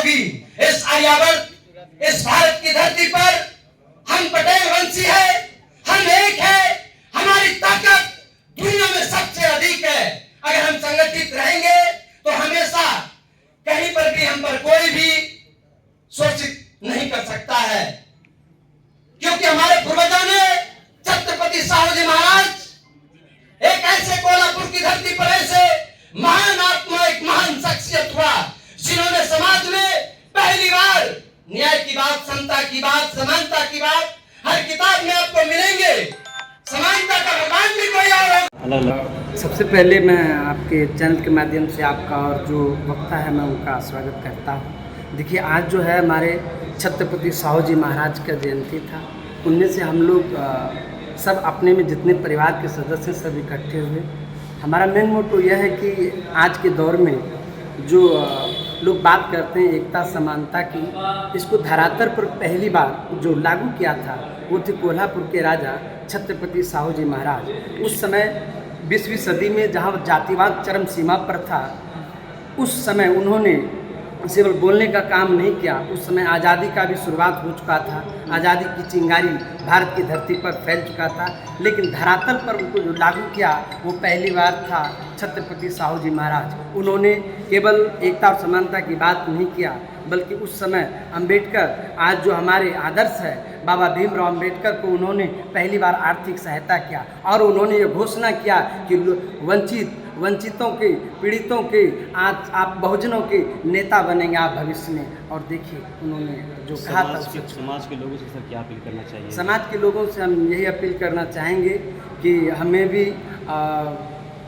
होगी। इस आर्यावर्त, इस भारत की धरती पर हम पटेल वंशी है, हम एक है, हमारी ताकत दुनिया में सबसे अधिक है। अगर हम संगठित रहेंगे तो हमेशा कहीं पर भी हम पर कोई भी शोषित नहीं कर सकता है, क्योंकि हमारे पूर्वजों ने छत्रपति साहू जी महाराज एक ऐसे कोल्हापुर की धरती पर ऐसे महान आत्मा, एक महान शख्सियत हुआ जिन्होंने समाज में पहली बार न्याय की बात, समता की बात, समानता की बात हर किताब में आपको मिलेंगे। समानता का भगवान भी कोई और। सबसे पहले मैं आपके चैनल के माध्यम से आपका और जो वक्ता है मैं उनका स्वागत करता हूँ। देखिए, आज जो है हमारे छत्रपति साहू जी महाराज का जयंती था। उनमें से हम लोग सब अपने में जितने परिवार के सदस्य सब इकट्ठे हुए। हमारा मेन मोटो यह है कि आज के दौर में जो लोग बात करते हैं एकता समानता की, इसको धरातल पर पहली बार जो लागू किया था वो थे कोल्हापुर के राजा छत्रपति साहू जी महाराज। उस समय 20वीं सदी में जहाँ जातिवाद चरम सीमा पर था, उस समय उन्होंने केवल बोलने का काम नहीं किया। उस समय आज़ादी का भी शुरुआत हो चुका था, आज़ादी की चिंगारी भारत की धरती पर फैल चुका था, लेकिन धरातल पर उनको जो लागू किया वो पहली बार था छत्रपति साहू जी महाराज। उन्होंने केवल एकता और समानता की बात नहीं किया, बल्कि उस समय अम्बेडकर, आज जो हमारे आदर्श है बाबा भीमराव अम्बेडकर को उन्होंने पहली बार आर्थिक सहायता किया और उन्होंने ये घोषणा किया कि वंचितों के, पीड़ितों के, आज आप बहुजनों के नेता बनेंगे आप भविष्य में। और देखिए उन्होंने जो कहा था। समाज के लोगों से सर क्या अपील करना चाहिए? समाज के लोगों से हम यही अपील करना चाहेंगे कि हमें भी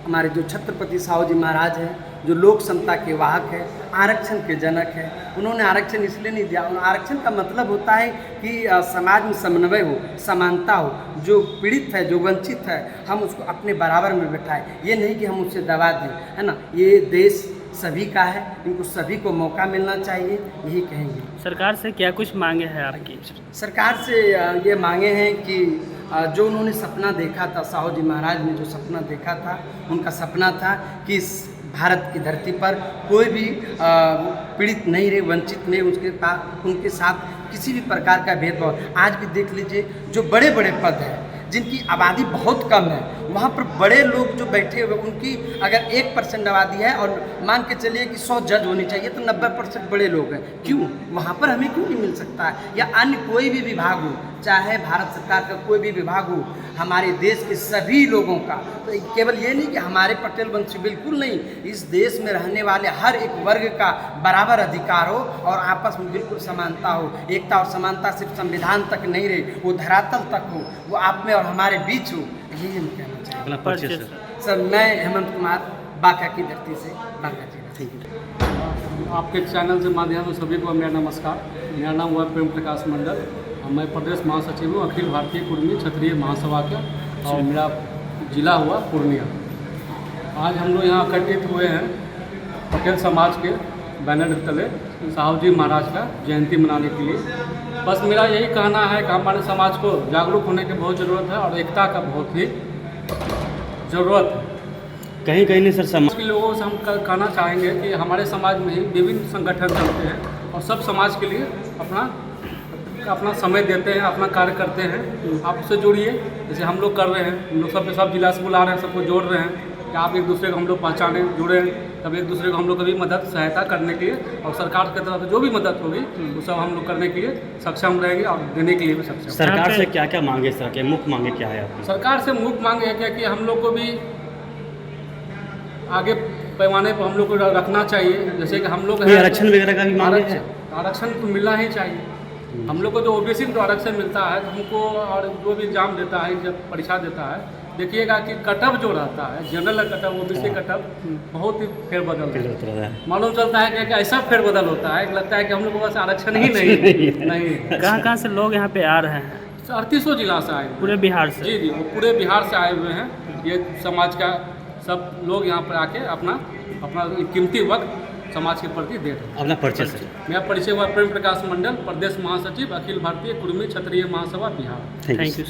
हमारे जो छत्रपति साहू जी महाराज हैं, जो लोक समता के वाहक है, आरक्षण के जनक है, उन्होंने आरक्षण इसलिए नहीं दिया। आरक्षण का मतलब होता है कि समाज में समन्वय हो, समानता हो, जो पीड़ित है, जो वंचित है, हम उसको अपने बराबर में बैठाएं। ये नहीं कि हम उससे दबा दें, है ना। ये देश सभी का है, इनको सभी को मौका मिलना चाहिए, यही कहेंगे। सरकार से क्या कुछ मांगे हैं आपकी? सरकार से ये मांगे हैं कि जो उन्होंने सपना देखा था, साहू जी महाराज ने जो सपना देखा था, उनका सपना था कि इस भारत की धरती पर कोई भी पीड़ित नहीं रहे, वंचित नहीं, उनके साथ किसी भी प्रकार का भेदभाव। आज भी देख लीजिए, जो बड़े बड़े पद हैं, जिनकी आबादी बहुत कम है, वहाँ पर बड़े लोग जो बैठे हुए, उनकी अगर 1% आबादी है और मान के चलिए कि 100 जज होनी चाहिए, तो 90% बड़े लोग हैं। क्यों? वहाँ पर हमें क्यों नहीं मिल सकता है? या अन्य कोई भी विभाग हो, चाहे भारत सरकार का कोई भी विभाग हो, हमारे देश के सभी लोगों का, तो केवल ये नहीं कि हमारे पटेल वंशी, बिल्कुल नहीं, इस देश में रहने वाले हर एक वर्ग का बराबर अधिकार हो और आपस में बिल्कुल समानता हो। एकता और समानता सिर्फ संविधान तक नहीं रहे, वो धरातल तक हो, वो आप में और हमारे बीच हो। यही हम कहना चाहिए। सर, मैं हेमंत कुमार, बांका की धरती से, बांका जिला। आपके चैनल से माध्यम से सभी को मेरा नमस्कार। मेरा नाम हुआ प्रेम प्रकाश मंडल और मैं प्रदेश महासचिव हूँ अखिल भारतीय कुर्मी क्षत्रिय महासभा का, और मेरा जिला हुआ पूर्णिया। आज हम लोग यहाँ एकत्रित हुए हैं पटेल समाज के बैनर तले साहू जी महाराज का जयंती मनाने के लिए। बस मेरा यही कहना है कि हमारे समाज को जागरूक होने की बहुत ज़रूरत है और एकता का बहुत ही ज़रूरत है। कहीं कहीं नहीं सर, समाज के लोगों से हम कहना चाहेंगे कि हमारे समाज में ही विभिन्न संगठन चलते हैं और सब समाज के लिए अपना समय देते हैं, अपना कार्य करते हैं। आप उससे जुड़िए, जैसे हम लोग कर रहे हैं। हम लोग सब जिला से बुला रहे हैं, सबको जोड़ रहे हैं कि आप एक दूसरे को हम लोग पहचाने, जुड़े, तब एक दूसरे को हम लोग कभी मदद सहायता करने के लिए और सरकार की तरफ से जो भी मदद होगी वो सब हम लोग करने के लिए सक्षम रहेंगे और देने के लिए भी सक्षम। सरकार से क्या क्या मांगे सर, के मुख्य मांगे क्या है आपकी? सरकार से मुख्य मांग है क्या कि हम लोग को भी आगे पैमाने पर हम लोग को रखना चाहिए। जैसे कि हम लोग आरक्षण वगैरह का भी मांगे है। आरक्षण तो मिलना ही चाहिए हम लोग को। जो ओबीसी में जो आरक्षण मिलता है तो हमको, और जो भी एग्जाम देता है, जब परीक्षा देता है, देखिएगा कि कटअप जो रहता है, जनरल कटअप, ओबीसी कटअप, बहुत ही फेरबदल है। मालूम चलता है कि ऐसा फेरबदल होता है, लगता है कि हम लोग के पास आरक्षण ही नहीं। कहाँ से लोग यहाँ पे आ रहे हैं? 38 जिला से आए, पूरे बिहार से। जी, वो पूरे बिहार से आए हुए हैं। ये समाज का सब लोग यहाँ पर आके अपना कीमती वक्त समाज के प्रति दे रहे हैं। अपना परिचय सर? मेरा परिचय हुआ प्रेम प्रकाश मंडल, प्रदेश महासचिव, अखिल भारतीय कुर्मी क्षत्रिय महासभा बिहार। Thank you.